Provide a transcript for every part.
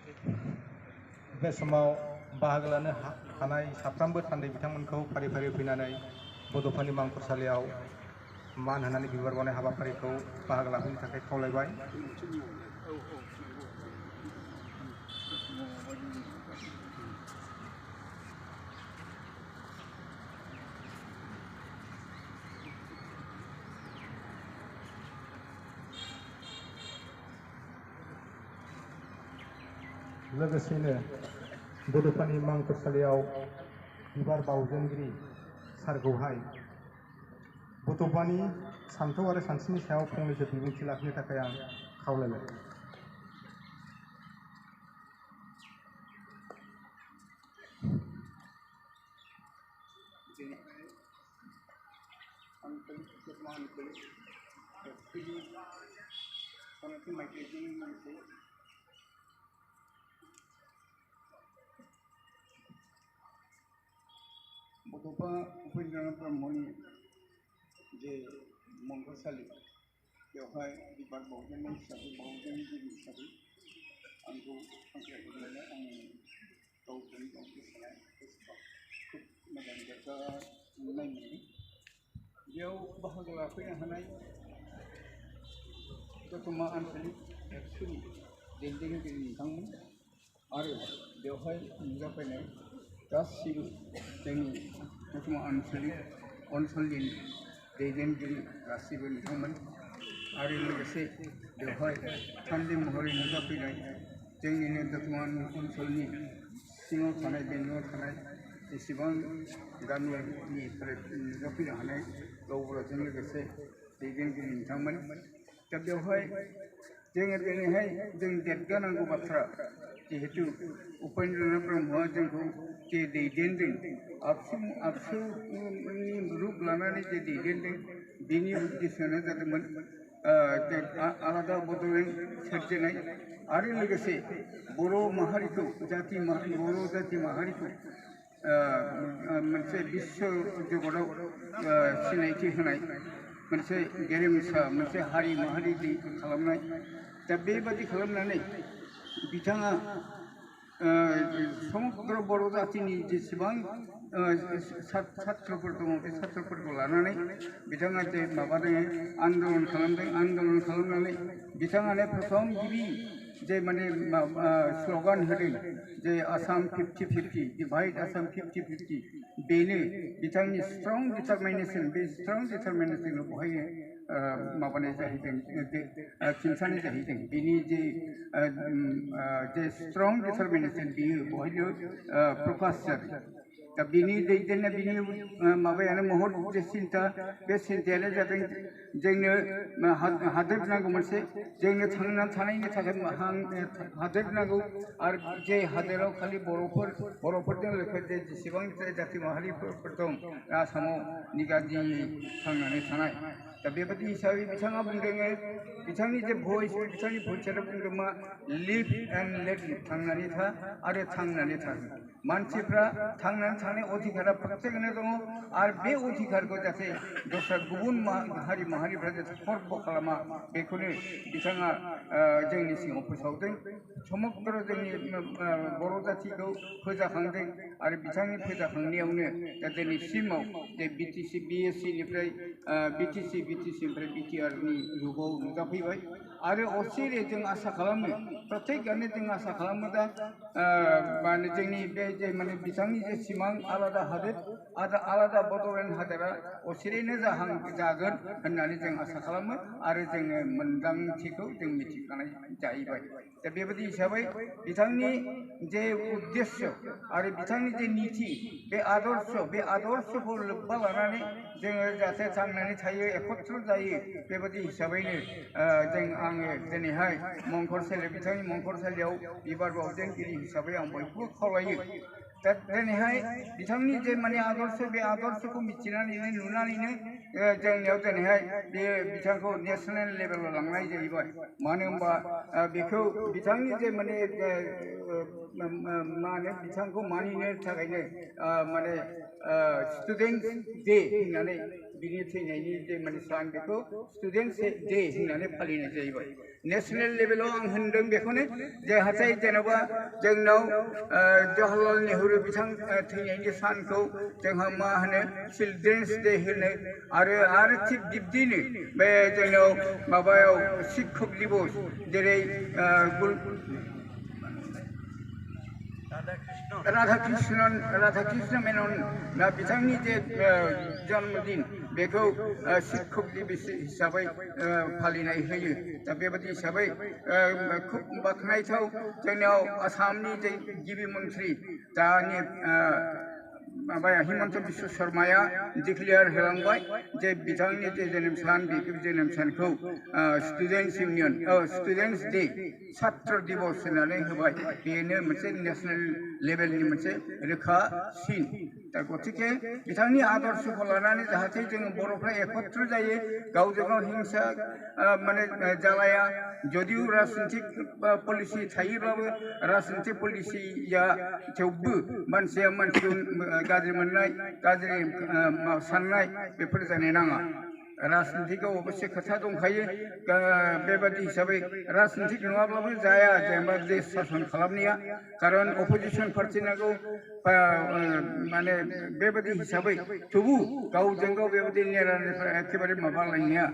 बे समाव बाहागो लानो हानाय साफ्रोमबो थान्दै बिथांमोनखौ फारि फारि फैनानै बड'फानि मांखरसालियाव मान होनानै बिबार बावनाय हाबाफारिखौ बाहागो लाफैनो थाखाय खावलायबाय। लोगोसेनो बड'फानि मांखरसालियाव बिबार बावजेनगिरि सारखौहाय बड'फानि सान्थौ आरो सानस्रिनि सायाव फंनैसो बिबुंथि लाखिनो थाखाय आं खावलायबाय। बड'फा उपेन्द्रनाथ ब्रह्मनि जे मंखरसालि बेवहाय बिबार बावजेननाय हिसाबै बावजेनगिरि हिसाबै आंखौ हांख्रायहरनानै आंनि गावजों गाव गोसोनाय गोसोआव खोब मोजां गोग्गानाय मोनदों। बेयाव बाहागो लाफैनो हानाय दतमा आन्चलिक एबसुनि दैदेनगिरि बिथांमोन आरो बेवहाय नुजाफैनाय गासिबो जोंनि दतमा आन्चलिक ओनसोलनि दैदेनगिरि गासिबो बिथांमोन आरो लोगोसे बेवहाय थान्दै महरै नुजाफैनाय जोंनिनो दतमा ओनसोलनि सिङाव थानाय बेंगलाव थानाय जेसेबां गामिनिफ्राय नुजाफैनो हानाय गावबुराजों लोगोसे दैदेनगिरि बिथांमोन। दा बेवहाय जोङो दिनैहाय जों देरगानांगौ बाथ्रा जिहेतु उपेन्द्रनाथ ब्रह्मआ जोंखौ जे दैदेनदों आबसुनि रुप लानानै जे दैदेनदों बेनि उद्देश्यआनो जादोंमोन आलादा बड'लेण्ड सोरजिनाय आरो लोगोसे बर' माहारिखौ बर' जाथि माहारिखौ मोनसे बिश्व जगताव सिनायथि होनाय मोनसे गेरेमसा मोनसे हारि माहारि खालामनाय। दा बेबादि खालामनानै बिथाङा समग्र बर' जातिनि जेसेबां सात्रफोर दङ बे सात्रफोरखौ लानानै बिथाङा जे माबादों आन्दलन खालामनानै बिथाङानो प्रथम गिबि जे माने स्लगान होदों जे आसाम 50-50 डिभाइड आसाम 50-50 बेनो बिथांनि स्ट्रं डिटारमिनेसन बे स्ट्रं डिटारमिनेसनखौ बहाय माबानाय जाहैदों खिन्थानाय जाहैदों बेनि जे स्ट्रं डिटारमिनेसन बियो बहायनो प्रकाश जादों। दा बिनि दैदेननाय बिनि माबायानो महर जे सिन्था बे सिन्थायानो जादों जोंनो हादोर नांगौ मोनसे जोंनो थांनानै थानायनि थाखाय हादोर नांगौ आरो जे हादोराव खालि बर'फोरजों लोगोसे जेसेबां जाथि माहारिफोर दं आसामाव निगादियै थांनानै थानाय। दा बेबायदि हिसाबै बिथाङा बुंदों बिथांनि जे भइस बिथांनि भइसआनो बुंदों मा लिभ एन्ड लेट लिभ थांनानै था आरो थांनानै था। मानसिफ्रा थांनानै थानाय अधिकारा प्रत्येकनो दङ आरो बे अधिकारखौ जाहाथे दस्रा गुबुन हारि माहारिफ्रा जाहाथे खर्ब खालामा बेखौनो बिथाङा जोंनि सिगाङाव फोसावदों। समग्र जोंनि बर' जातिखौ फोजाखांदों आरो बिथांनि फोजाखांनायावनो दा दिनैसिमाव जे बिटिसि बिएससिनिफ्राय बिटिसिनिफ्राय बिटिआरनि रुपाव नुजाफैबाय आरो असिरे जों आसा खालामो प्रत्येकआनो जों आसा खालामो दा माने जोंनि बे जे माने बिथांनि जे सिमां आलादा हादोर आलादा बड'लेण्ड हादोरा असिरैनो जागोन होननानै जों आसा खालामो आरो जोङो मोन्दांथिखौ जों मिथिखानाय जाहैबाय। दा बेबायदि हिसाबै बिथांनि जे उद्देश्य आरो बिथांनि जे निथि बे आदर्शखौ लोब्बा लानानै जोङो जाहाथे थांनानै थायो एकत्र जायो बेबायदि हिसाबैनो आङो दिनैहाय बिथांनि मंखरसालियाव बिबार बावजेनगिरि हिसाबै आं बयखौबो खावलायो। दा दिनैहाय बिथांनि जे माने आदर्श बे आदर्शखौ मिथिनानैनो नुनानैनो जोंनियाव दिनैहाय बे बिथांखौ नेसनेल लेभेलाव लांनाय जाहैबाय। मानो होनबा बेखौ बिथांनि जे माने मा होनो बिथांखौ मानिनो थाखायनो माने स्टुडेन्ट डे होननानै बिनि थैनायनि जे माने सान बेखौ स्टुडेन्टस डे होननानै फालिनाय जाहैबाय नेशनेल लेभेलाव आं होनदों बेखौनो जाहाथे जेनेबा जोंनाव जवाहरलाल नेहरू बिथां थैनायनि सानखौ जोंहा मा होनो चिल्ड्रेन्स डे होनो आरो थिग बिब्दिनो बे जोंनाव माबायाव शिक्षक दिबस जेरै राधाकृष्ण मेनन बिथांनि जे जन्मदिन बेखौ शिक्षक दिबस हिसाबै फालिनाय होयो दा बेबायदि हिसाबै खुब बाख्नायथाव जोंनियाव आसामनि जे गिबि मन्थ्रि दानि माबाया हिमन्त बिश्व शर्माया डिक्लेयार होलांबाय जे बिथांनि जे जोनोम सान बे जोनोम सानखौ स्टुडेन्टस डे छात्र दिबस होननानै होबाय बेनो मोनसे नेशनेल लेभेलनि मोनसे रोखा सिन दा गतिके बिथांनि आदर्शखौ लानानै जाहाथे जोङो बर'फ्रा एकत्र जायो गावजों गाव हिंसा माने जालाया जदिव राजनितिक पलिसि थायोब्लाबो राजनितिक पलिसिया थेवबो मानसिया मानसिखौ गाज्रि मोननाय गाज्रि साननाय बेफोर जानो नाङा राजनितिकआव अबश्य खोथा दंखायो बेबादि हिसाबै राजनितिक नङाब्लाबो जाया जेनेबा देश सासन खालामनाया खारन अपोजिशन पार्टि नांगौ माने बेबादि हिसाबै थेवबो गावजों गाव बेबादि नेरानिफ्राय एखेबारे माबालायनाया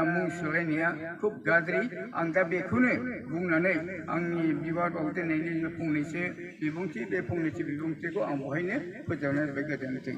मुं सुलायनाया खुब गाज्रि आं दा बेखौनो बुंनानै आंनि बिबाराव दोननायनि फंनैसो बिबुंथि बे फंनैसो बिबुंथिखौ आं बहायनो फोजोबनाय जाबाय गोजोन्थों।